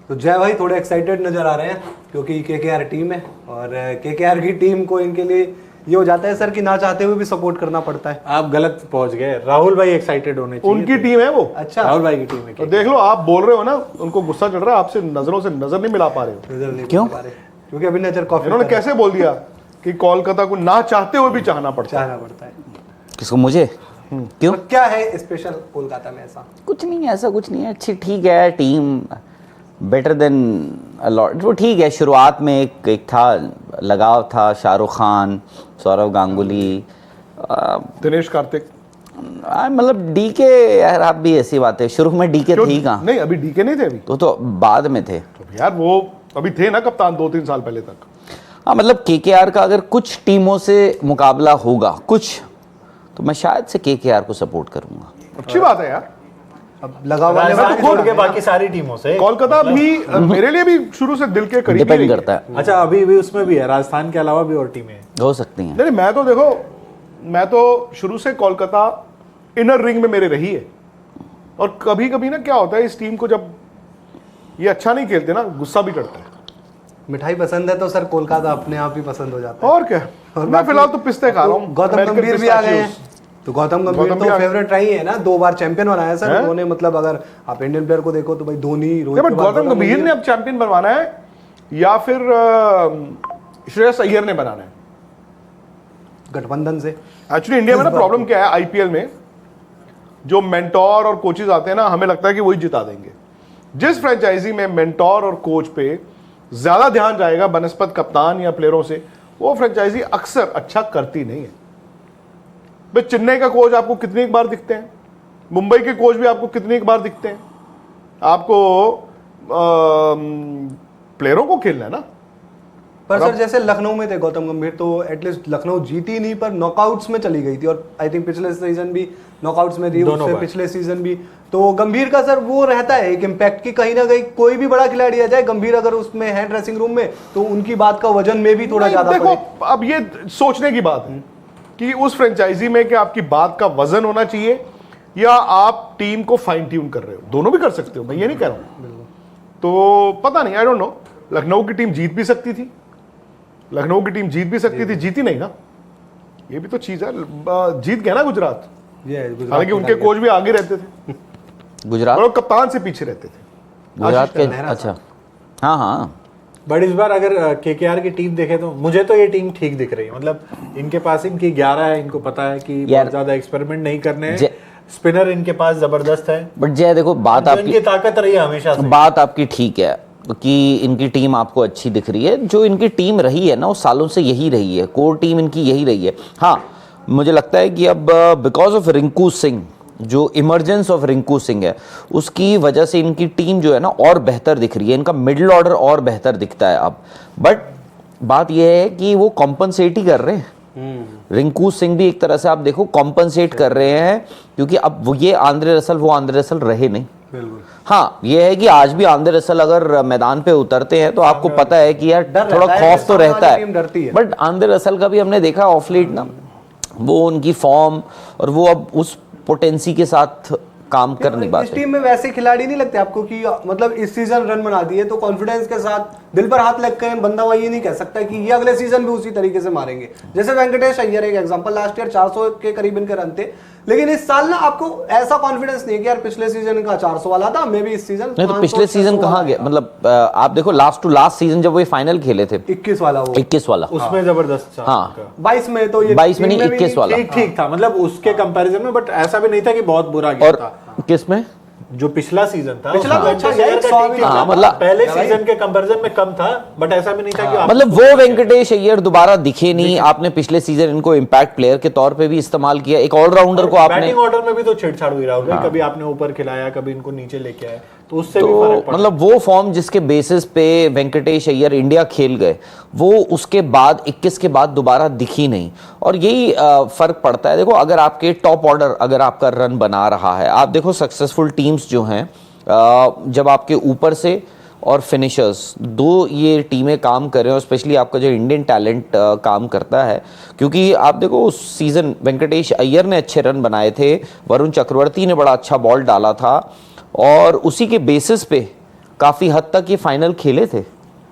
तो जय भाई थोड़े एक्साइटेड नजर आ रहे हैं क्योंकि केकेआर टीम है और केकेआर की टीम को इनके लिए ये हो जाता है सर कि ना चाहते हुए भी सपोर्ट करना पड़ता है। आप गलत पहुंच गए, राहुल भाई एक्साइटेड होने चाहिए। उनकी टीम है वो। अच्छा, राहुल भाई की टीम है। तो देख लो, आप बोल रहे हो ना, उनको गुस्सा चढ़ रहा है, आपसे नजरों से नजर नहीं मिला पा रहे हो। नजर नहीं क्यों? मिल पा रहे। क्योंकि अभी नजर कॉफी इन्होंने कैसे बोल दिया कि कोलकाता को ना चाहते हुए भी चाहना पड़ता है। चाहना पड़ता है। किसको? मुझे? क्यों? तो क्या है स्पेशल कोलकाता में ऐसा? कुछ नहीं, ऐसा कुछ नहीं है। अच्छी ठीक है team, better than a lot. वो ठीक है, शुरुआत में एक था लगाव था, शाहरुख खान, सौरव गांगुली, दिनेश कार्तिक, मतलब डीके। यार आप भी ऐसी बात है, शुरू में डीके थे ही कहाँ? नहीं, अभी डीके नहीं थे अभी तो बाद में थे। तो यार वो अभी थे ना कप्तान 2-3 साल पहले तक। हाँ, मतलब केकेआर का अगर कुछ टीमों से मुकाबला होगा कुछ, तो मैं शायद से केकेआर को सपोर्ट करूंगा। अच्छी बात है यार। अब लगा वाले राजस्थान छोड़ के बाकी सारी टीमों से कोलकाता भी मेरे लिए भी शुरू से दिल के करीब ही डिपेंड रही है। करता है, अच्छा, अभी भी उसमें भी है, राजस्थान के अलावा भी और टीमें हैं। हो सकती हैं। नहीं, मैं तो देखो, मैं तो शुरू से कोलकाता इनर रिंग में मेरे रही है। और कभी कभी ना क्या होता है, इस टीम को जब ये अच्छा नहीं खेलते ना, गुस्सा भी करता है। मिठाई पसंद है तो सर कोलकाता अपने आप ही पसंद हो जाता है। और क्या, और मैं फिलहाल तो पिस्ते खा रहा हूँ। गौतम American गंभीर भी आ गए हैं। pistachios। तो गौतम गंभीर गौतम भी तो आ गए। फेवरेट रही है ना, 2 बार चैंपियन बनाया है सर हैं? उन्होंने। मतलब अगर आप इंडियन प्लेयर को देखो तो भाई धोनी, रोहित बट के बाद गौतम गंभीर ने अब चैंपियन बनवाना है या फिर श्रेयस अय्यर ने बनाना है? गठबंधन से। एक्चुअली इंडिया में ना इस बार प्रॉब्लम क्या है, आईपीएल में जो मेंटोर और कोचेज आते हैं ना, हमें लगता है कि वही जिता देंगे। जिस फ्रेंचाइजी में मेंटोर और कोच पे ज्यादा ध्यान जाएगा बनस्पत कप्तान या प्लेयरों से, वो फ्रेंचाइजी अक्सर अच्छा करती नहीं है। भाई चेन्नई का कोच आपको कितनी एक बार दिखते हैं, मुंबई के कोच भी आपको कितनी एक बार दिखते हैं। आपको प्लेयरों को खेलना है ना। पर सर जैसे लखनऊ में थे गौतम गंभीर, तो एटलीस्ट लखनऊ जीती नहीं पर नॉकआउट्स में चली गई थी। और आई थिंक पिछले सीजन भी नॉकआउट्स में थी, उससे पिछले सीजन भी। तो गंभीर का सर वो रहता है एक इम्पैक्ट की कहीं ना कहीं कोई भी बड़ा खिलाड़ी आ जाए, गंभीर अगर उसमें है ड्रेसिंग रूम में, तो उनकी बात का वजन में भी थोड़ा ज्यादा देखो, अब ये सोचने की बात है कि उस फ्रेंचाइजी में कि आपकी बात का वजन होना चाहिए या आप टीम को फाइन ट्यून कर रहे हो। दोनों भी कर सकते हो, मैं ये नहीं कह रहा हूं। तो पता नहीं, आई डोंट नो। लखनऊ की टीम जीत भी सकती थी, लखनऊ की टीम जीत भी सकती थी, जीती नहीं ना, ये भी तो चीज है। जीत गया ना गुजरात, हालांकि उनके कोच भी आगे रहते थे, गुजरात और कप्तान से पीछे रहते थे। गुजरात के, अच्छा हाँ हाँ। बट इस बार अगर केकेआर की टीम देखे तो मुझे तो ये टीम ठीक दिख रही है। मतलब इनके पास इनकी 11 है, इनको पता है कि बहुत ज्यादा एक्सपेरिमेंट नहीं करने हैं। स्पिनर इनके पास जबरदस्त है। बट जय देखो, बात आपकी, इनकी ताकत रही है हमेशा से। बात आपकी ठीक है कि इनकी टीम आपको अच्छी दिख रही है। जो इनकी टीम रही है ना, वो सालों से यही रही है, कोर टीम इनकी यही रही है। हाँ, मुझे लगता है कि अब बिकॉज ऑफ रिंकू सिंह, जो इमरजेंस ऑफ रिंकू सिंह है, उसकी वजह से इनकी टीम जो है ना और बेहतर दिख रही है। इनका मिडिल ऑर्डर और बेहतर दिखता है अब। बट बात यह है कि वो कॉम्पनसेट ही कर रहे हैं। रिंकू सिंह भी एक तरह से आप देखो कॉम्पनसेट कर रहे हैं, क्योंकि अब वो ये आंद्रे रसल वो आंद्रे रसल रहे नहीं। हाँ, ये है कि आज भी आंद्रे रसल अगर मैदान पे उतरते हैं तो आपको पता है कि यार थोड़ा खौफ तो रहता है। बट आंद्रे रसल का भी हमने देखा ऑफ लेट ना, वो उनकी फॉर्म और वो अब उस पोटेंसी के साथ काम कर नहीं पाते। इस टीम में वैसे खिलाड़ी नहीं लगते आपको कि मतलब इस सीजन रन बना दिए तो कॉन्फिडेंस के साथ दिल पर हाथ रख कर बंदा वही नहीं कह सकता कि ये अगले सीजन भी उसी तरीके से मारेंगे। जैसे वेंकटेश अय्यर एक एग्जांपल, लास्ट ईयर 400 के करीब इनके रन थे, लेकिन इस साल ना आपको ऐसा कॉन्फिडेंस नहीं है कि यार पिछले सीजन का 400 वाला था, मे भी इस सीजन नहीं। तो पिछले सीजन कहाँ गया? मतलब आप देखो लास्ट टू लास्ट सीजन जब वो फाइनल खेले थे 21 वाला, वो 21 वाला, उसमें जबरदस्त था। हाँ 22 में तो ये 22 में नहीं 21 वाला ठीक था, मतलब उसके कंपैरिजन में। बट ऐसा भी नहीं था कि बहुत बुरा गया और था। किस में जो पिछला सीजन था, पिछला तो अच्छा वेंकटेश अय्यर का गया, ठीक था। हाँ, मतलब पहले सीजन के कंपैरिजन में कम था, बट ऐसा भी नहीं था कि मतलब वो वेंकटेश अय्यर दोबारा दिखे नहीं। आपने पिछले सीजन इनको इम्पैक्ट प्लेयर के तौर पे भी इस्तेमाल किया, एक ऑलराउंडर को आपने। बैटिंग ऑर्डर में भी तो छेड़छाड़ हुई राहुल भाई, कभी आपने ऊपर खिलाया, कभी इनको नीचे लेके आए, तो उससे भी फर्क पड़ा। मतलब वो फॉर्म जिसके बेसिस पे वेंकटेश अय्यर इंडिया खेल गए, वो उसके बाद 21 के बाद दोबारा दिखी नहीं। और यही फर्क पड़ता है। देखो, अगर आपके टॉप ऑर्डर अगर आपका रन बना रहा है, आप देखो सक्सेसफुल टीम्स जो हैं, जब आपके ऊपर से और फिनिशर्स दो ये टीमें काम कर रहे हैं, और स्पेशली आपका जो इंडियन टैलेंट काम करता है, क्योंकि आप देखो उस सीज़न वेंकटेश अय्यर ने अच्छे रन बनाए थे, वरुण चक्रवर्ती ने बड़ा अच्छा बॉल डाला था, और उसी के बेसिस पे काफी हद तक ये फाइनल खेले थे,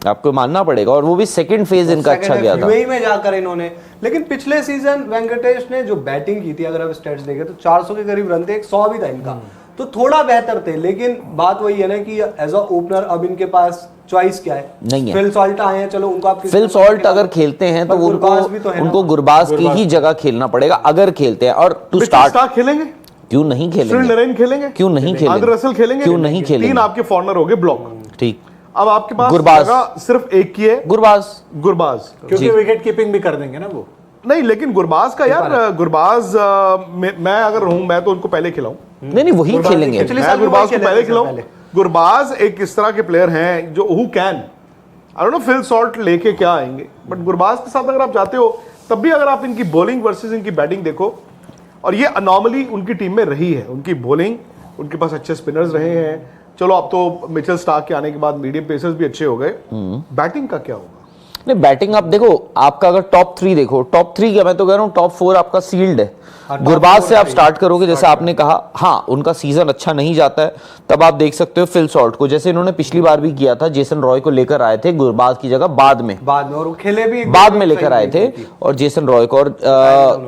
आपको मानना पड़ेगा, और वो भी सेकंड फेज इनका अच्छा गया था यूएई में जाकर इन्होंने। लेकिन पिछले सीजन वेंकटेश ने जो बैटिंग की थी, अगर आप स्टैट्स देखें तो 400 के करीब रन थे, 100 भी था इनका, तो थोड़ा बेहतर थे। लेकिन बात वही है ना कि एज अ ओपनर अब इनके पास चॉइस क्या है, नहीं है। फिल सॉल्ट आए हैं, चलो उनको आप फिल सॉल्ट अगर खेलते हैं तो उनको गुरबाज की ही जगह खेलना पड़ेगा अगर खेलते हैं। और टू स्टार्ट खेलेंगे, क्यों नहीं खेलेंगे, नरेन खेलेंगे, क्यों नहीं खेलेंगे, आंद्रे रसल खेलेंगे, क्यों नहीं खेलेंगे। 3 आपके फॉरनर हो गए ब्लॉक, ठीक। अब आपके पास गुरबाज जगह सिर्फ एक की है, गुरबाज, क्योंकि विकेट कीपिंग भी कर देंगे ना वो। नहीं लेकिन गुरबाज का यार, गुरबाज मैं अगर रहूं मैं तो उनको पहले खिलाऊं, नहीं वही खेलेंगे, मैं गुरबाज को पहले खिलाऊं। गुरबाज एक इस तरह के प्लेयर हैं जो who can, I don't know Phil Salt लेके क्या आएंगे, बट गुरबाज के साथ अगर आप जाते हो तब भी अगर आप इनकी बॉलिंग वर्सेस इनकी बैटिंग देखो, और ये अनॉमली उनकी टीम में रही है, उनकी बॉलिंग, उनके पास अच्छे स्पिनर्स रहे हैं। चलो अब तो मिचेल स्टार्क के आने के बाद मीडियम पेसर्स भी अच्छे हो गए, बैटिंग का क्या होगा? नहीं बैटिंग आप देखो, आपका अगर टॉप 3 देखो, टॉप 3 क्या, मैं तो कह रहा हूँ टॉप 4 आपका सील्ड है। गुरबाज से आप स्टार्ट करोगे, जैसे आपने कहा, हाँ उनका सीजन अच्छा नहीं जाता है, तब आप देख सकते हो फिल सॉल्ट को, जैसे इन्होंने पिछली बार भी किया था, जेसन रॉय को लेकर आए थे गुरबाज की जगह बाद में, और वो खेले भी बाद में लेकर आए थे, और जेसन रॉय को, और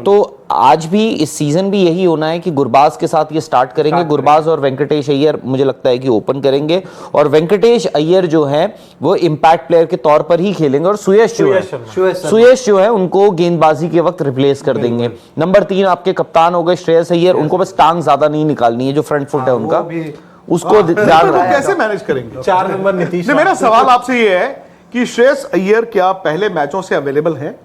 तो आज भी इस सीजन भी यही होना है कि गुरबाज के साथ ये स्टार्ट करेंगे। गुरबाज और वेंकटेश अय्यर मुझे लगता है कि ओपन करेंगे, और वेंकटेश अय्यर जो है वो इम्पैक्ट प्लेयर के तौर पर ही खेलेंगे, और सुयश जो है उनको गेंदबाजी के वक्त रिप्लेस कर देंगे। नंबर 3 आपके कप्तान हो गए श्रेयस अय्यर, उनको बस टांग ज्यादा नहीं निकालनी है, जो फ्रंट फुट है उनका, उसको ध्यान रखना। कैसे मैनेज करेंगे? 4 नंबर नीतीश। मेरा सवाल आपसे ये है कि श्रेयस अय्यर क्या पहले मैचों से अवेलेबल हैं?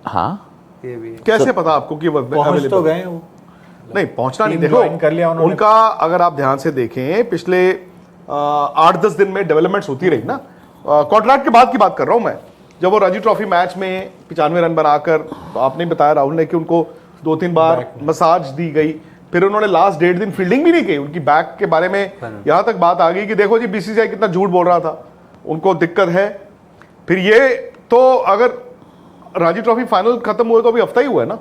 हाँ, कैसे पता आपको कि वो पहुंच तो गए वो? नहीं पहुंचना नहीं, टीम ज्वाइन कर लिया देखो उन्होंने। उनका अगर आप ध्यान से देखें पिछले 8-10 दिन में डेवलपमेंट्स होती रही ना। कॉन्ट्रैक्ट के बाद की बात कर रहा हूं मैं, जब वो रणजी ट्रॉफी मैच में 95 रन बनाकर, तो आपने बताया राहुल ने कि उनको 2-3 बार मसाज दी गई, फिर उन्होंने लास्ट 1.5 दिन फील्डिंग भी नहीं की। उनकी बैक के बारे में यहां तक बात आ गई कि देखो जी बीसीसीआई कितना झूठ बोल रहा था, उनको दिक्कत है। फिर ये तो अगर रणजी ट्रॉफी फाइनल खत्म हुए तो अभी हफ्ता ही हुआ है ना,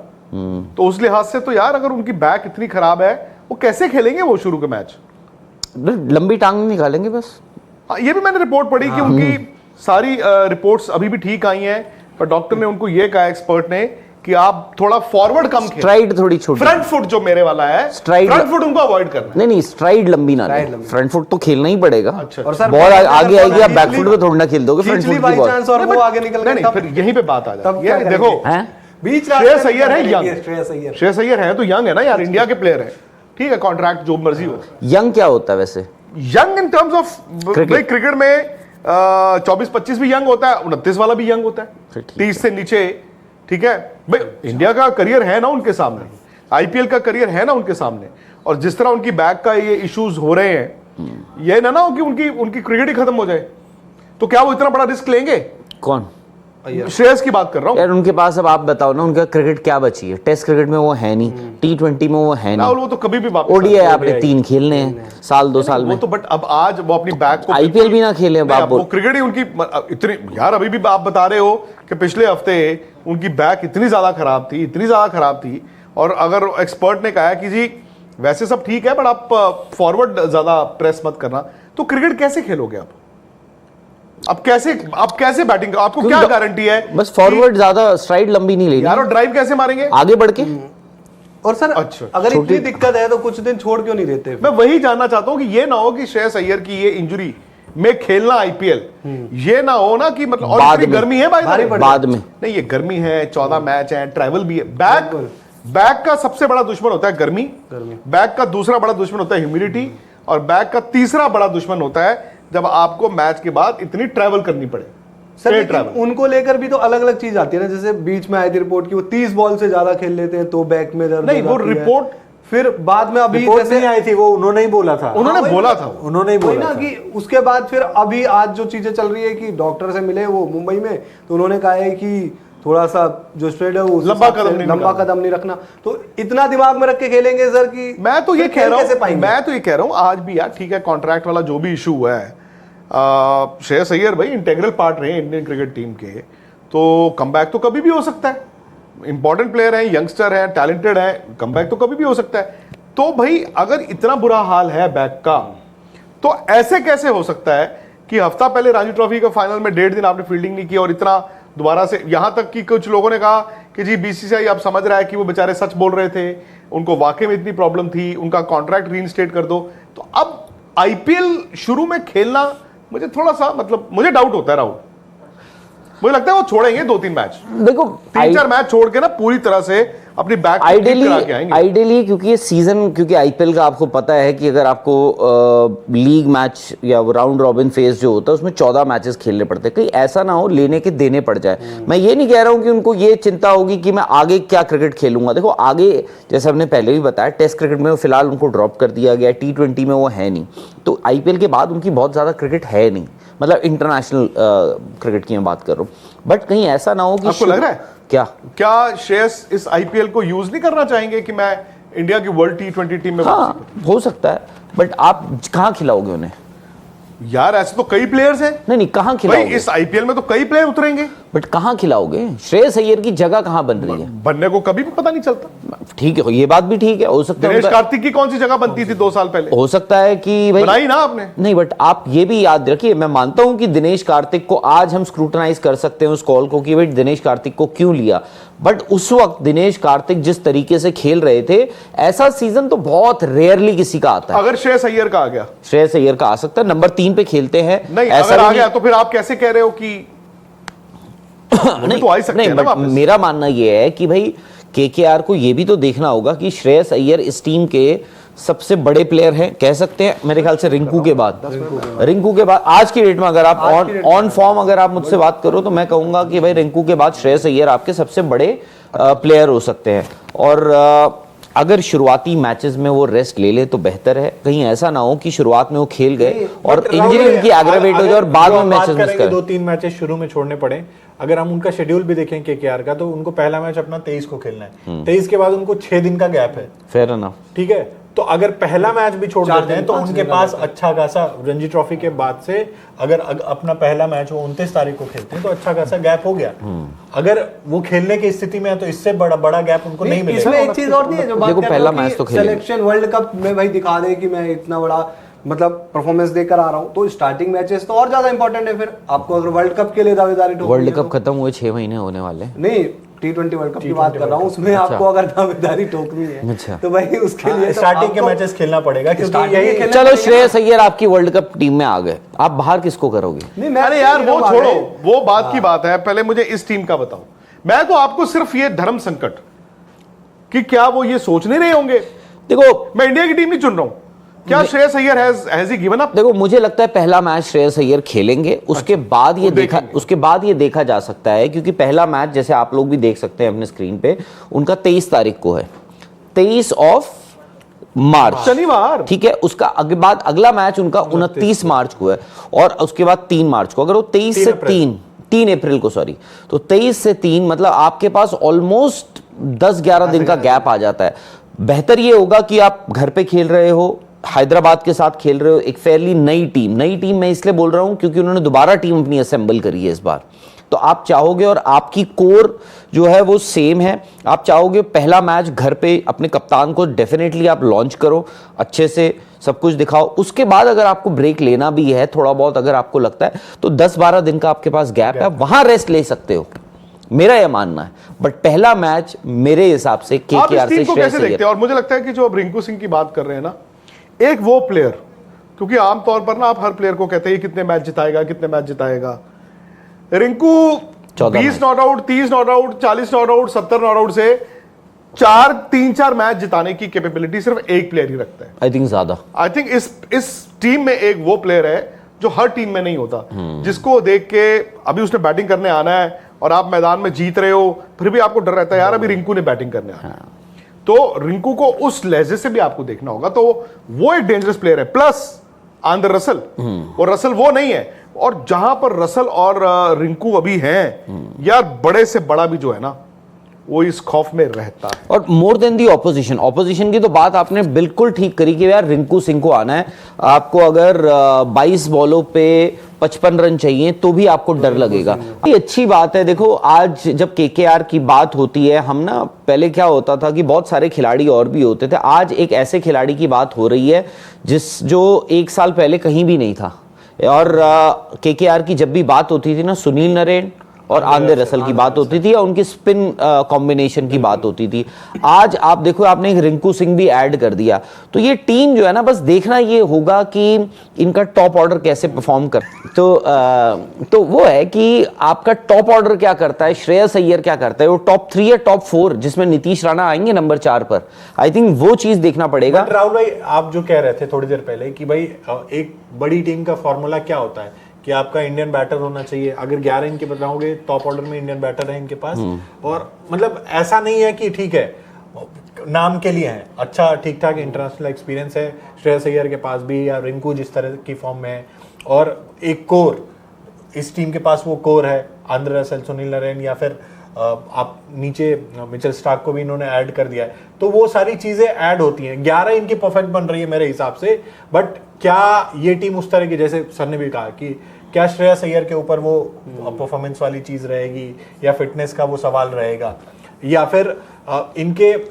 तो उस लिहाज से तो यार अगर उनकी बैक इतनी खराब है, वो कैसे खेलेंगे वो शुरू के मैच? लंबी टांग निकालेंगे बस। ये भी मैंने रिपोर्ट पढ़ी कि उनकी सारी रिपोर्ट्स अभी भी ठीक आई हैं, पर डॉक्टर ने उनको ये कहा, एक्सपर्ट ने, कि आप थोड़ा फॉरवर्ड कम खेलें, स्ट्राइड थोड़ी छोटी, फ्रंट फुट जो मेरे वाला है, स्ट्राइड फ्रंट फुट उनको अवॉइड करना है। नहीं स्ट्राइड लंबी ना लें, फ्रंट फुट तो खेलना ही पड़ेगा। अच्छा। और सर बॉल आगे आएगी, आप बैक फुट पे थोड़ी ना खेल दोगे फ्रंट फुट की बाई बॉल। चांस और वो आगे निकल गए, नहीं फिर यहीं पे बात आ जाती है। देखो बीच श्रेयस अय्यर है यंग, श्रेयस अय्यर है तो यंग है ना यार, इंडिया के प्लेयर है, ठीक है, कॉन्ट्रैक्ट जो मर्जी हो। यंग क्या होता है वैसे? Young in terms of cricket में 24-25 भी यंग होता है, 29 वाला भी यंग होता है, 30 से नीचे, ठीक है भाई। इंडिया का करियर है ना उनके सामने, आईपीएल का करियर है ना उनके सामने, और जिस तरह उनकी बैक का ये इश्यूज हो रहे हैं, ये ना हो कि उनकी क्रिकेट ही खत्म हो जाए, तो क्या वो इतना बड़ा रिस्क लेंगे? कौन? श्रेयस की बात कर रहा हूं यार उनके पास, अब आप बताओ ना, उनका क्रिकेट क्या बची है? टेस्ट क्रिकेट में वो है नहीं, T20 में वो है नहीं, वो तो कभी भी ओडीआई आपने 3 खेलने हैं साल 2 साल में, वो तो बट अब आज वो अपनी बैक को आईपीएल भी ना खेले बाप, वो क्रिकेट ही उनकी इतनी, यार अभी भी आप बता रहे हो कि पिछले हफ्ते उनकी बैक इतनी ज्यादा खराब थी, और अगर एक्सपर्ट ने कहा कि जी वैसे सब ठीक है बट आप फॉरवर्ड ज्यादा प्रेस मत करना, तो क्रिकेट कैसे खेलोगे आप? आप कैसे बैटिंग, आपको क्या गारंटी है? बस फॉरवर्ड ज्यादा स्ट्राइड लंबी नहीं लेनी यार, और ड्राइव कैसे मारेंगे आगे बढ़ के? और सर अच्छा, अगर इतनी दिक्कत है तो कुछ दिन छोड़ क्यों नहीं देते? मैं वही जानना चाहता हूं कि ये ना हो कि श्रेयस अय्यर की ये इंजरी में खेलना आईपीएल, ये ना हो ना कि मतलब, और इतनी गर्मी है भाई बाद में, नहीं ये गर्मी है, 14 मैच है, ट्रैवल भी है, बैक का सबसे बड़ा दुश्मन होता है गर्मी, बैक का दूसरा बड़ा दुश्मन होता है ह्यूमिडिटी, और बैक का तीसरा बड़ा दुश्मन होता है जब आपको मैच के बाद इतनी ट्रैवल करनी पड़े। सर उनको लेकर भी तो अलग अलग चीज आती है ना, जैसे बीच में आई थी रिपोर्ट कि वो 30 बॉल से ज्यादा खेल लेते हैं तो बैक में दर्द नहीं, वो रिपोर्ट फिर बाद में अभी जैसे नहीं आई थी, वो उन्होंने ही बोला था, उन्होंने ही बोला ना कि उसके बाद फिर अभी आज जो चीजें चल रही है कि डॉक्टर से मिले वो मुंबई में, तो उन्होंने कहा है कि थोड़ा सा जो स्ट्रेट है वो लंबा कदम नहीं रखना, तो इतना दिमाग में रख के खेलेंगे सर कि मैं तो ये कह रहा हूँ आज भी यार, ठीक है, कॉन्ट्रैक्ट वाला जो भी इशू हुआ है, श्रेयस अय्यर भाई इंटीग्रल पार्ट रहे इंडियन क्रिकेट टीम के, तो कमबैक तो कभी भी हो सकता है, इंपॉर्टेंट प्लेयर है, यंगस्टर है, टैलेंटेड है, कमबैक तो कभी भी हो सकता है। तो भाई अगर इतना बुरा हाल है बैक का, तो ऐसे कैसे हो सकता है कि हफ्ता पहले रणजी ट्रॉफी का फाइनल में 1.5 दिन आपने फील्डिंग नहीं की और इतना दोबारा से, यहां तक कि कुछ लोगों ने कहा कि जी बीसीसीआई अब समझ रहा है कि वो बेचारे सच बोल रहे थे, उनको वाकई में इतनी प्रॉब्लम थी, उनका कॉन्ट्रैक्ट रीइंस्टेट कर दो। तो अब आईपीएल शुरू में खेलना मुझे थोड़ा सा, मतलब मुझे डाउट होता है राहुल, मुझे लगता है वो छोड़ेंगे 2-3 मैच, देखो 3-4 मैच छोड़ के ना पूरी तरह से अपनी बैक आइडियली क्योंकि ये सीजन, क्योंकि आईपीएल का आपको पता है कि अगर आपको लीग मैच या राउंड रॉबिन फेज जो होता है उसमें 14 मैचेस खेलने पड़ते हैं, कहीं ऐसा ना हो लेने के देने पड़ जाए। मैं ये नहीं कह रहा हूं कि उनको ये चिंता होगी कि मैं आगे क्या क्रिकेट खेलूंगा। देखो आगे जैसे हमने पहले भी बताया, टेस्ट क्रिकेट में फिलहाल उनको ड्रॉप कर दिया गया, T20 में वो है नहीं, तो आईपीएल के बाद उनकी बहुत ज्यादा क्रिकेट है नहीं, मतलब इंटरनेशनल क्रिकेट की मैं बात कर रहा हूँ। बट कहीं ऐसा ना हो कि आपको लग रहा है क्या श्रेयस इस आईपीएल को यूज नहीं करना चाहेंगे कि मैं इंडिया की वर्ल्ड T20 टीम में हाँ, हो सकता है, बट आप कहाँ खिलाओगे उन्हें? यार ऐसे तो कई प्लेयर्स हैं। नहीं कहाँ खिलाओगे? इस आईपीएल में तो कई प्लेयर उतरेंगे, बट कहाँ खिलाओगे? श्रेयस अय्यर की जगह कहाँ बन रही है? बनने को कभी भी पता नहीं चलता। ठीक है, ये बात भी ठीक है, हो सकता है दिनेश कार्तिक की कौन सी जगह बनती थी 2 साल पहले? हो सकता है कि भाई बनाई ना आपने। नहीं, बट आप ये भी याद रखिए, मैं मानता हूं कि दिनेश कार्तिक को आज हम स्क्रूटनाइज कर सकते हैं उस कॉल को कि भाई दिनेश कार्तिक को क्यों लिया, बट उस वक्त दिनेश कार्तिक जिस तरीके से खेल रहे थे, ऐसा सीजन तो बहुत रेयरली किसी का आता है। अगर श्रेयस अय्यर का आ गया, श्रेयस अय्यर का आ सकता है, नंबर 3 पे खेलते हैं। नहीं अगर आ गया तो फिर आप कैसे कह रहे हो कि नहीं, तो आ ही सकते हैं ना वापस। मेरा मानना यह है कि भाई केकेआर को यह भी तो देखना होगा कि श्रेयस अय्यर इस टीम के सबसे बड़े प्लेयर हैं, कह सकते हैं मेरे ख्याल से रिंकू के बाद आज की डेट में अगर आप ऑन फॉर्म अगर आप मुझसे बात करो तो मैं कहूंगा कि भाई रिंकू के बाद श्रेयस अय्यर आपके सबसे बड़े प्लेयर हो सकते हैं। और अगर शुरुआती मैचेस में वो रेस्ट ले ले तो बेहतर है, कहीं ऐसा ना हो कि शुरुआत में वो खेल गए और इंजरी उनकी एग्रेवेट हो जाए और बाद में मैचेस मिस करें। 2-3 मैचेस शुरू में छोड़ने पड़े। अगर हम उनका शेड्यूल भी देखें केकेआर का, तो उनको पहला मैच अपना 23 को खेलना है, 23 के बाद उनको 6 दिन का गैप है। फेयर एनफ, ठीक है, तो अगर पहला मैच भी छोड़ देते हैं तो उनके पास अच्छा खासा रणजी ट्रॉफी के बाद से अगर अपना पहला मैच वो 29 तारीख को खेलते हैं तो अच्छा खासा गैप हो गया। अगर वो खेलने की स्थिति में है तो इससे बड़ा गैप उनको नहीं मिलेगा। इसमें एक चीज और नहीं है जो बात देखो, कर पहला रहा हूं मैच कि तो खेलेंगे। सिलेक्शन वर्ल्ड कप में भाई दिखा दे कि मैं इतना बड़ा मतलब परफॉर्मेंस देकर आ रहा हूं, तो स्टार्टिंग मैचेस तो और ज्यादा इंपॉर्टेंट है। फिर आपको अगर वर्ल्ड कप के लिए दावेदारी ठोकनी वर्ल्ड है कप खत्म हुए 6 महीने होने वाले, नहीं T20 वर्ल्ड कप की बात कर रहा हूँ, उसमें आपको अगर दावेदारी ठोकनी है अच्छा, तो भाई उसके लिए स्टार्टिंग के मैचेस खेलना पड़ेगा, क्योंकि यही चलो श्रेयस अय्यर आपकी वर्ल्ड कप टीम में आ गए, आप बाहर किसको करोगे? नहीं अरे यार वो छोड़ो, वो बात की बात है, पहले मुझे इस टीम का बताओ। मैं तो आपको सिर्फ ये धर्म संकट कि क्या वो ये सोच नहीं रहे होंगे। देखो मैं इंडिया की टीम नहीं चुन रहा हूं, क्या Shreyas Iyer has he given up? देखो मुझे लगता है पहला मैच श्रेयस अय्यर खेलेंगे, उसके बाद ये देखा जा सकता है, क्योंकि पहला मैच जैसे आप लोग भी देख सकते हैं अपने स्क्रीन पे उनका 23 तारीख को है, 23 ऑफ मार्च, शनिवार, ठीक है। उसका बाद अगला मैच उनका 29 मार्च को है और उसके बाद 3 मार्च को। अगर वो 23 से 3 अप्रैल को, सॉरी, तो 23 से 3 मतलब आपके पास ऑलमोस्ट 10-11 दिन का गैप आ जाता है। बेहतर ये होगा कि आप घर पे खेल रहे हो, हैदराबाद के साथ खेल रहे हो, एक फेयरली नई टीम मैं इसलिए बोल रहा हूं क्योंकि उन्होंने दोबारा टीम अपनी असेंबल करी है इस बार, तो आप चाहोगे और आपकी कोर जो है वो सेम है, आप चाहोगे पहला मैच घर पे अपने कप्तान को डेफिनेटली आप लॉन्च करो, अच्छे से सब कुछ दिखाओ। उसके बाद अगर आपको ब्रेक लेना भी है थोड़ा बहुत, अगर आपको लगता है तो 10-12 दिन का आपके पास गैप है, वहां रेस्ट ले सकते हो, मेरा यह मानना है। बट पहला मैच मेरे हिसाब से केकेआर से कैसे देखते हैं? और मुझे लगता है कि जो अब रिंकू सिंह की बात कर रहे हैं ना, एक वो प्लेयर, क्योंकि आमतौर पर ना आप हर प्लेयर को कहते हैं कितने मैच जिताएगा, Rinku 20 not out, 30 not out, 40 not out, 70 not out से 3-4 मैच जिताने की कैपेबिलिटी सिर्फ एक प्लेयर ही रखता है। आई थिंक इस टीम में एक वो प्लेयर है जो हर टीम में नहीं होता, जिसको देख के अभी उसने बैटिंग करने आना है और आप मैदान में जीत रहे हो, फिर भी आपको डर रहता है यार अभी रिंकू ने बैटिंग करने आना है। तो रिंकू को उस लहजे से भी आपको देखना होगा, तो वो एक डेंजरस प्लेयर है। प्लस आंद्रे रसल, और रसल वो नहीं है, और जहां पर रसल और रिंकू अभी हैं यार, बड़े से बड़ा भी जो है ना वो इस खौफ में रहता है। और मोर देन दी ऑपोजिशन की तो बात आपने बिल्कुल ठीक करी कि यार रिंकू सिंह को आना है। आपको अगर 22 बॉलों पे 55 रन चाहिए तो भी आपको डर लगेगा। ये अच्छी बात है। देखो आज जब केकेआर की बात होती है, हम ना पहले क्या होता था कि बहुत सारे खिलाड़ी और भी होते थे, आज एक ऐसे खिलाड़ी की बात हो रही है जो 1 साल पहले कहीं भी नहीं था। और केकेआर की जब भी बात होती थी ना, सुनील नरेन और आंद्रे रसल की बात होती थी, या उनकी स्पिन कॉम्बिनेशन की बात होती थी। आज आप देखो, आपने एक रिंकू सिंह भी ऐड कर दिया, तो ये टीम जो है ना, बस देखना ये होगा कि इनका टॉप ऑर्डर कैसे परफॉर्म कर। तो वो है कि आपका टॉप ऑर्डर क्या करता है, श्रेयस अय्यर क्या करता है, वो टॉप 3 या टॉप 4 जिसमें नीतीश राणा आएंगे नंबर 4 पर। आई थिंक वो चीज देखना पड़ेगा। राहुल भाई, आप जो कह रहे थे थोड़ी देर पहले कि भाई एक बड़ी टीम का फॉर्मूला क्या होता है कि आपका इंडियन बैटर होना चाहिए। अगर 11 इनके बताओगे, टॉप ऑर्डर में इंडियन बैटर है इनके पास, और मतलब ऐसा नहीं है कि ठीक है नाम के लिए है, अच्छा ठीक ठाक इंटरनेशनल एक्सपीरियंस है श्रेयस अय्यर के पास भी, या रिंकू जिस तरह की फॉर्म में है, और एक कोर, इस टीम के पास वो कोर है, आंद्रे रसल, सुनील नरेन, या फिर आप नीचे मिचेल स्टार्क को भी इन्होंने ऐड कर दिया है। तो वो सारी चीजें ऐड होती हैं। 11 इनकी परफेक्ट बन रही है मेरे हिसाब से। बट क्या ये टीम उस तरह की, जैसे सर ने भी कहा कि क्या श्रेयस अय्यर के ऊपर वो परफॉर्मेंस वाली चीज रहेगी, या फिटनेस का वो सवाल रहेगा, या फिर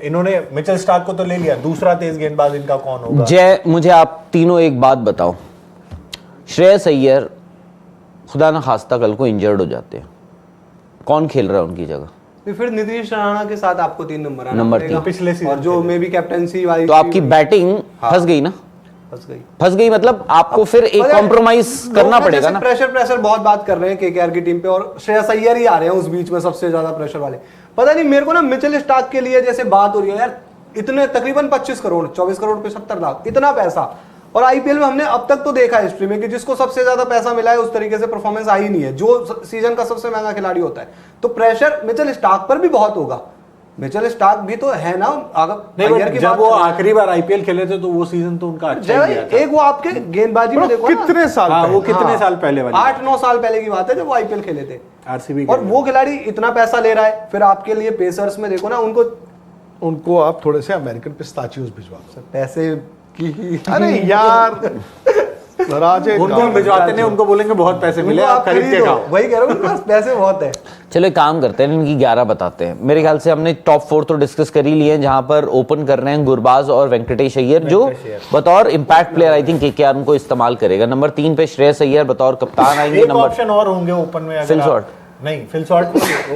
इन्होंने मिचेल स्टार्क को तो ले लिया, दूसरा तेज गेंदबाज इनका कौन होगा? जय, मुझे आप तीनों एक बात बताओ, श्रेयस अय्यर खुदा ना खास्ता कल को इंजर्ड हो जाते हैं, कौन खेल रहा है उनकी जगह? फिर नीतीश राणा के साथ आपको 3 नंबर आना नंबर पड़ेगा। 3 पिछले सीजन, और जो मे भी कैप्टनसी वाली, तो आपकी बैटिंग फंस गई ना, फंस गई। मतलब आपको फिर एक कॉम्प्रोमाइज करना पड़ेगा ना। प्रेशर बहुत बात कर रहे हैं केकेआर की टीम पे, और श्रेयस अय्यर ही आ रहे हैं उस बीच में सबसे ज्यादा प्रेशर वाले। पता नहीं मेरे को ना, मिचेल स्टार्क के लिए जैसे बात हो रही है यार, इतने तकरीबन 25 करोड़ 24 करोड़ 75 लाख, इतना पैसा। और आईपीएल में हमने अब तक तो देखा है हिस्ट्री में कि जिसको सबसे ज्यादा पैसा मिला है उस तरीके से परफॉर्मेंस आई नहीं है, जो सीजन का सबसे महंगा खिलाड़ी होता है। तो प्रेशर मिचेल स्टार्क पर भी बहुत होगा। मिचेल स्टार्क भी तो है ना, नहीं, जब वो आखिरी बार आईपीएल खेले थे तो वो सीजन तो उनका अच्छा ही गया था। एक वो आपके गेंदबाजी में देखो कितने साल, वो कितने साल पहले वाली, 8-9 साल पहले की बात है जब वो आईपीएल खेले थे आरसीबी। और वो खिलाड़ी इतना पैसा ले रहा है। फिर आपके लिए पेसर्स में देखो ना, उनको आप थोड़े से अमेरिकन पिस्ताचियोज भिजवा दो पैसे की। अरे यार उनको भिजवाते नहीं, उनको बोलेंगे बहुत पैसे मिले, आप खरीद के खाओ। वही कह रहा हूँ, उनके पास पैसे बहुत है। चलो एक काम करते हैं, इनकी 11 बताते हैं। मेरे ख्याल से हमने टॉप 4 तो डिस्कस कर ही लिए हैं, जहां पर ओपन कर रहे हैं गुरबाज और वेंकटेश अय्यर, जो बतौर impact player I think KKR उनको इस्तेमाल करेगा। नंबर 3 पे श्रेयस अय्यर बतौर कप्तान आएंगे। एक ऑप्शन और होंगे ओपन में, फिल शॉट नहीं, फिल शॉट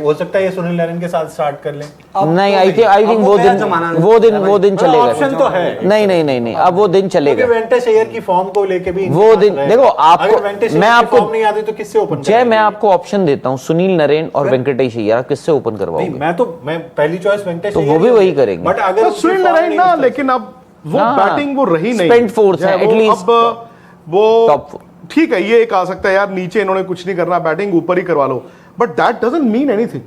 हो सकता है ये सुनील नरेन के साथ स्टार्ट कर लें। नहीं, आई थिंक वो दिन चलेगा। ऑप्शन तो है। नहीं, अब वो दिन चलेगा। वेंकटेश अय्यर की फॉर्म को लेके भी वो दिन देखो, आपको मैं आपको नहीं आती तो किससे ओपन जय, मैं आपको ऑप्शन देता हूं, सुनील नरेन और वेंकटेश अय्यर, आप किससे ओपन करवाओगे? मैं पहली चॉइस वेंकटेश, तो वो भी वही करेंगे। बट अगर सुनील नरेन ना, लेकिन अब वो बैटिंग वो रही नहीं, स्पेंट फोर्स है एटलीस्ट। अब वो ठीक है, ये एक आ सकता है यार, नीचे इन्होंने कुछ नहीं करना, बैटिंग ऊपर ही करवा लो, but that doesn't mean anything.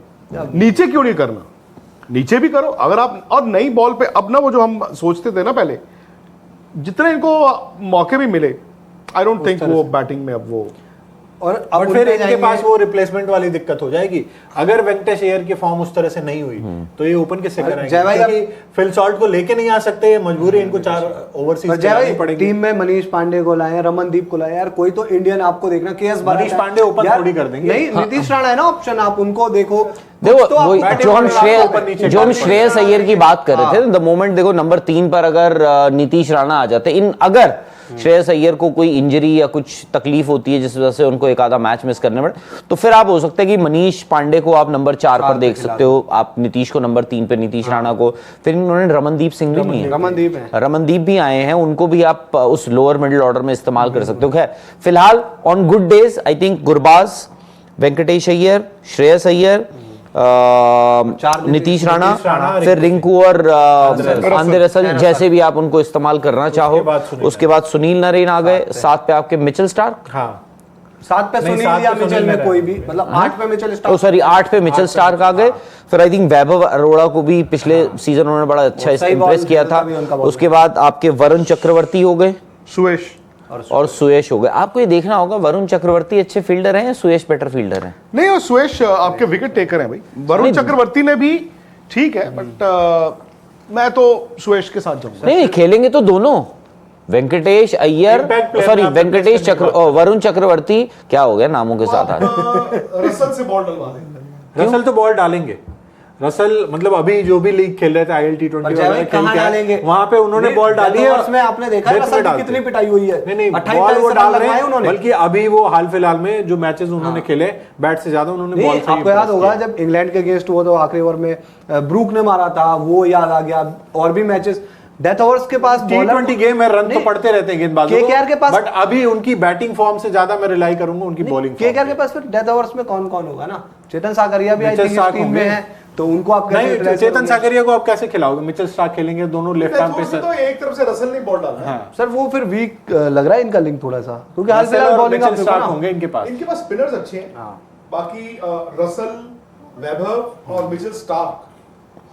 नीचे क्यों नहीं करना, नीचे भी करो। अगर आप और नई बॉल पे, अब ना वो जो हम सोचते थे ना पहले, जितने इनको मौके भी मिले, आई डोंट थिंक वो बैटिंग में अब वो, और अब फिर इनके पास वो रिप्लेसमेट वाली दिक्कत हो जाएगी। अगर वेंकटेश अय्यर की फॉर्म उस तरह से नहीं हुई तो ये ओपन किससे कराएंगे? क्योंकि फिल शॉट को लेके नहीं आ सकते, ये मजबूरी, इनको 4 ओवरसीज चलानी पड़ेगी। टीम में मनीष पांडे को लाए, रमनदीप को लाए, यार कोई तो इंडियन आपको देखना। केएस मनीष पांडे ओपन थोड़ी कर देंगे। नहीं, नीतीश राणा है ना ऑप्शन, आप उनको देखो। जो हम श्रेयस अय्यर की बात कर रहे थे, द मोमेंट देखो नंबर 3 पर अगर नीतीश राणा आ जाते, अगर श्रेयस अय्यर को कोई इंजरी या कुछ तकलीफ होती है जिस वजह से उनको एक आधा मैच मिस करने पड़े, तो फिर आप हो सकता है कि मनीष पांडे को आप नंबर 4 पर देख सकते हो, आप नीतीश को नंबर 3 पे, नीतीश राणा को। फिर इन्होंने रमनदीप सिंह भी नहीं है, रमनदीप भी आए हैं, उनको भी आप उस लोअर मिडिल ऑर्डर में इस्तेमाल कर सकते हो। खैर फिलहाल on good days I think Gurbaz, Venkatesh Iyer, Shreyas Iyer, Nitish Rana, फिर रिंकू और आंद्रे रसल, जैसे भी आप उनको इस्तेमाल करना चाहो। उसके बाद सुनील नरेन आ गए, 7 पे आपके मिचेल स्टार्क, 7 पे सुनील या मिचेल में कोई भी, मतलब 8 पे मिचेल स्टार्क, सॉरी 8 पे मिचेल स्टार्क आ गए। फिर आई थिंक वैभव अरोड़ा को भी पिछले सीजन उन्होंने बड़ा अच्छा इंप्रेस किया था। उसके बाद आपके वरुण चक्रवर्ती हो गए, सुयश और सुयश हो गए। आपको ये देखना होगा, वरुण चक्रवर्ती अच्छे फील्डर हैं या सुयश बेटर फील्डर हैं? नहीं, और सुयश आपके विकेट टेकर हैं भाई। वरुण चक्रवर्ती ने भी ठीक है, बट मैं तो सुयश के साथ जाऊंगा। नहीं, खेलेंगे तो दोनों, Venkatesh Iyer, Impact player sorry में आपको वेंकटेश place करने की वरुण चक्रवर्ती, क्या हो गया नामों के साथ आज? रसल से बॉल डलवा दें। रसल तो बॉल डालेंगे। रसल मतलब अभी जो भी लीग खेल रहे थे IL T20 पर जैविक कहाँ डालेंगे? वहां पे उन्होंने बॉल डाली है। उसमें आपने देखा डेथ में रसल की डालते कितनी हैं। पिटाई हुई है। नहीं 28 बॉल वो रन डाल रहे लगवाए हैं, उन्होंने। बल्कि अभी वो हाल फिलहाल में जो मैचेस उन्होंने खेले बैट से ज्यादा उन्होंने नहीं, बॉल से आपको याद होगा जब इंग्लैंड के अगेंस्ट हुआ तो आखिरी ओवर में ब्रूक ने मारा था, वो याद आ गया। और भी मैचेस डेथ ओवर्स के पास T20 गेम में रन तो पड़ते रहते हैं गेंदबाजों KKR के पास, बट अभी उनकी बैटिंग फॉर्म से ज्यादा मैं रिलाई करूंगा उनकी बॉलिंग केकेआर के पास फिर डेथ ओवर्स में कौन कौन होगा ना? चेतन साकरिया भी आई मिचेल थिंक स्टार्क टीम में होंगे। है, तो उनको आप कैसे नहीं replace चेतन करोगे? साकरिया को आप कैसे खिलाओगे? मिचेल स्टार्क खेलेंगे दोनों लेफ्ट आर्म पे तो एक तरफ से रसल ने बॉल डाला है। हाँ सर वो फिर वीक लग रहा है इनका लिंक थोड़ा सा, क्योंकि हाल फिलहाल बॉलिंग मिचेल स्टार्क होंगे इनके पास। इनके पास स्पिनर्स अच्छे हैं। हाँ। बाकी रसल, वेबर और Mitchell Starc,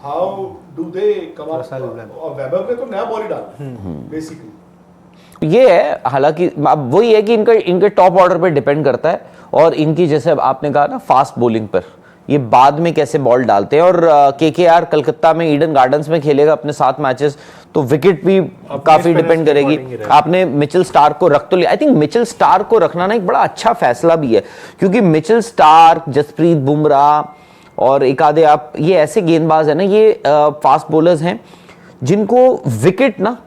how do they come up? Russell, और वेबर ने तो नया बॉल ही डाला बेसिकली। ये है, हालांकि अब वही है कि इनके टॉप ऑर्डर पे डिपेंड करता है, और इनकी जैसे अब आपने कहा ना फास्ट बॉलिंग पर, ये बाद में कैसे बॉल डालते हैं। और केकेआर कलकत्ता में ईडन गार्डन्स में खेलेगा अपने 7 मैचेस, तो विकेट भी काफी डिपेंड करेगी। आपने मिचेल स्टार्क को रख तो लिया, आई थिंक मिचेल स्टार्क को रखना ना एक बड़ा अच्छा फैसला भी है, क्योंकि मिचेल स्टार्क, जसप्रीत बुमराह और एक आधे आप ये ऐसे गेंदबाज है ना, ये फास्ट बॉलर्स हैं जिनको विकेट ना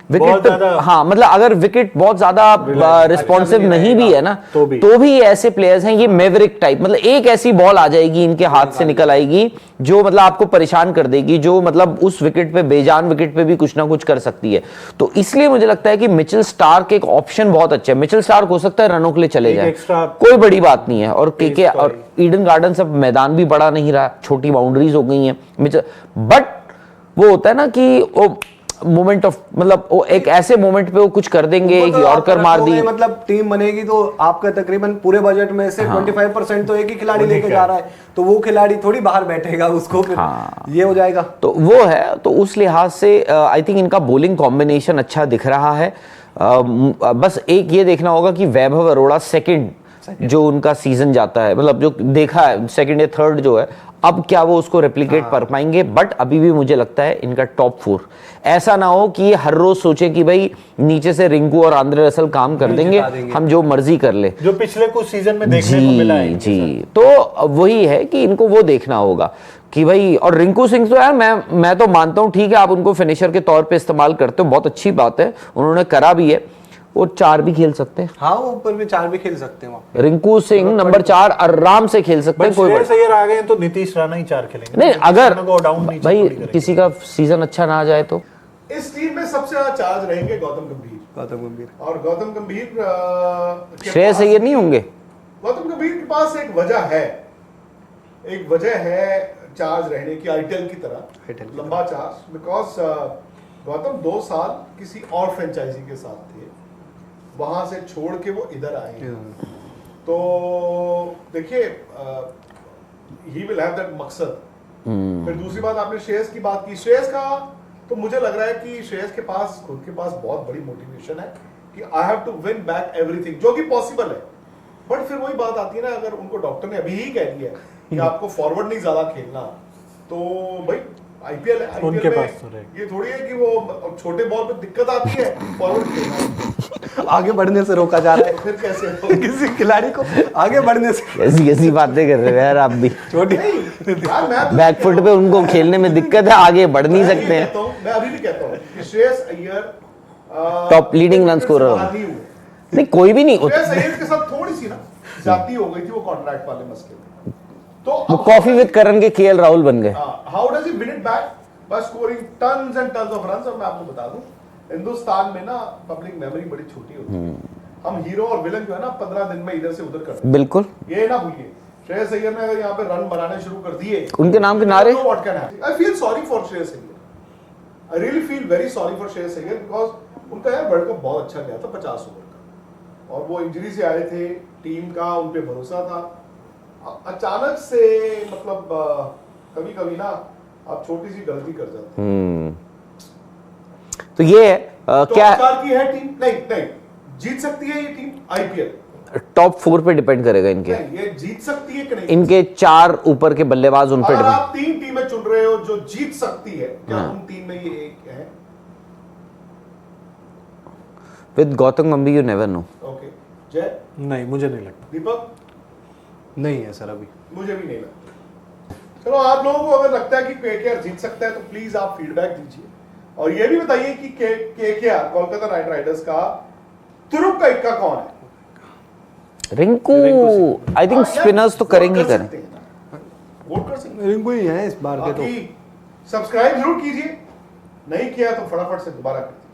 बहुत विकेट, ज्यादा- हाँ मतलब अगर विकेट बहुत ज्यादा रिस्पॉन्सिव नहीं भी है ना, तो भी ये ऐसे प्लेयर्स हैं, ये मेवरिक टाइप, मतलब एक ऐसी बॉल आ जाएगी इनके हाथ से निकल आएगी जो मतलब आपको परेशान कर देगी, जो मतलब उस विकेट पे, बेजान विकेट पे भी कुछ ना कुछ कर सकती है। तो इसलिए मुझे लगता है कि मिचेल स्टार्क एक ऑप्शन बहुत अच्छा है। मिचेल स्टार्क हो सकता है रनों के लिए चले जाए, कोई बड़ी बात नहीं है। और केके और ईडन गार्डन सब मैदान भी बड़ा नहीं रहा, छोटी बाउंड्रीज हो गई हैं, बट वो होता है ना कि वो मोमेंट ऑफ, मतलब वो एक ऐसे मोमेंट पे वो कुछ कर देंगे, उनको एक तो आप यॉर्कर मार दी, रखोगे, मतलब टीम बनेगी तो आपका तकरीबन पूरे बजट में से 25% तो एक ही खिलाड़ी लेके जा रहा है, तो वो खिलाड़ी थोड़ी बाहर बैठेगा, उसको फिर ये हो जाएगा। तो वो है, तो उस लिहाज से आई थिंक इनका बॉलिंग कॉम्बिनेशन अच्छा दिख रहा है। बस एक ये देखना होगा कि वैभव अरोड़ा सेकंड जो उनका सीजन जाता है, मतलब जो देखा है सेकंड या थर्ड जो है, अब क्या वो उसको रेप्लिकेट कर पाएंगे। बट अभी भी मुझे लगता है इनका टॉप 4, ऐसा ना हो कि ये हर रोज सोचे कि भाई नीचे से रिंकू और आंद्रे रसल काम कर देंगे, हम जो मर्जी कर ले, जो पिछले कुछ सीजन में देखने को मिला है। जी, तो वही है कि इनको वो देखना होगा कि भाई, और रिंकू सिंह तो यार मैं तो मानता हूँ, ठीक है आप उनको फिनिशर के तौर पे इस्तेमाल करते हो, बहुत अच्छी बात है, उन्होंने करा भी है, वो 4 भी खेल सकते हैं। हाँ वो ऊपर भी 4 भी खेल सकते हैं वहाँ। रिंकू सिंह नंबर 4 आराम से खेल सकते हैं, कोई श्रेयस अय्यर आ गए तो नीतीश राणा ही 4 खेलेंगे। नहीं, अगर डाउन नहीं भाई किसी का सीजन अच्छा ना आ जाए तो इस टीम में सबसे ज्यादा चार्ज रहेंगे गौतम गंभीर, और गौतम गंभीर के श्रेयस पास अय्यर नहीं होंगे। गौतम गंभीर के पास एक वजह है चार्ज रहने की, आईटीएल की तरह लंबा चार्ज, बिकॉज गौतम 2 साल किसी और फ्रेंचाइजी के साथ थे, वहां से छोड़ के वो इधर आए हैं। तो देखिए ही विल हैव दैट मकसद। फिर दूसरी बात, आपने श्रेयस की बात की, श्रेयस का तो मुझे लग रहा है कि श्रेयस के पास खुद के पास बहुत बड़ी मोटिवेशन है कि I have to win back everything, जो कि पॉसिबल है। बट फिर वही बात आती है ना, अगर उनको डॉक्टर ने अभी ही कह दिया कि आपको फॉरवर्ड नहीं ज्यादा खेलना, तो भाई आईपीएल उनके में पास तो ये थोड़ी है कि वो छोटे बॉल पे दिक्कत आती है फॉरवर्ड खेलना, आगे बढ़ने से रोका जा रहा है। फिर कैसे होगा? किसी खिलाड़ी को आगे बढ़ने से ऐसी बातें कर रहे हो यार आप भी। छोटी यार मैं तो बैकफुट पे उनको खेलने में दिक्कत है, आगे बढ़ नहीं मैं ये सकते हैं। कहता हूं, मैं अभी भी कहता हूं कि Shreyas Iyer top leading run scorer नहीं, कोई भी नहीं। श्रेयस अय्यर के साथ थोड़ी सी ना जाती हो गई थी वो कॉन्ट्रैक्ट वाले मसले में, तो वो कॉफी विद करण के केएल राहुल बन गए। How does he win it back? By scoring tons and tons of runs. और मैं आपको बता दूं, हिंदुस्तान में ना पब्लिक मेमोरी बड़ी छोटी होती है, हम हीरो और विलन जो है ना 15 दिन में इधर से उधर करते हैं। बिल्कुल, ये ना भूलिए, श्रेयस अय्यर ने अगर यहाँ पे रन बनाने शुरू कर दिए, उनके नाम के नारे, I feel sorry for Shreyas Iyer, I really feel very sorry for Shreyas Iyer, because उनका यार वर्ल्ड कप बहुत अच्छा गया था 50 ओवर का, और वो इंजरी से आए थे, टीम का उन पे भरोसा था, अचानक से मतलब कभी कभी ना आप छोटी सी गलती कर जाते हैं। तो ये है क्या की है टीम? नहीं जीत सकती है ये टीम आईपीएल? टॉप 4 पे डिपेंड करेगा इनके, नहीं, ये जीत सकती है कि नहीं? इनके 4 ऊपर के बल्लेबाज उन पे अगर डिपेंड। आप 3 टीमें चुन रहे हो जो जीत सकती है, क्या उन 3 में ये एक है? विद गौतम गंभीर यू नेवर नो। ओके जय, नहीं, मुझे नहीं लगता। दीपक? नहीं है सर अभी। मुझे भी नहीं लगता। चलो आप लोगों को अगर लगता है कि केकेआर जीत सकता है तो प्लीज आप फीडबैक दीजिए और ये भी बताइए कि केकेआर कोलकाता नाइट राइडर्स का तुरुप का इक्का कौन है? रिंकू आई थिंक स्पिनर्स तो करेंगे करें। वोट कर सकते हैं। रिंकू ही है इस बार के तो। बाकी सब्सक्राइब जरूर कीजिए, नहीं किया तो फटाफट से दोबारा कर दीजिए।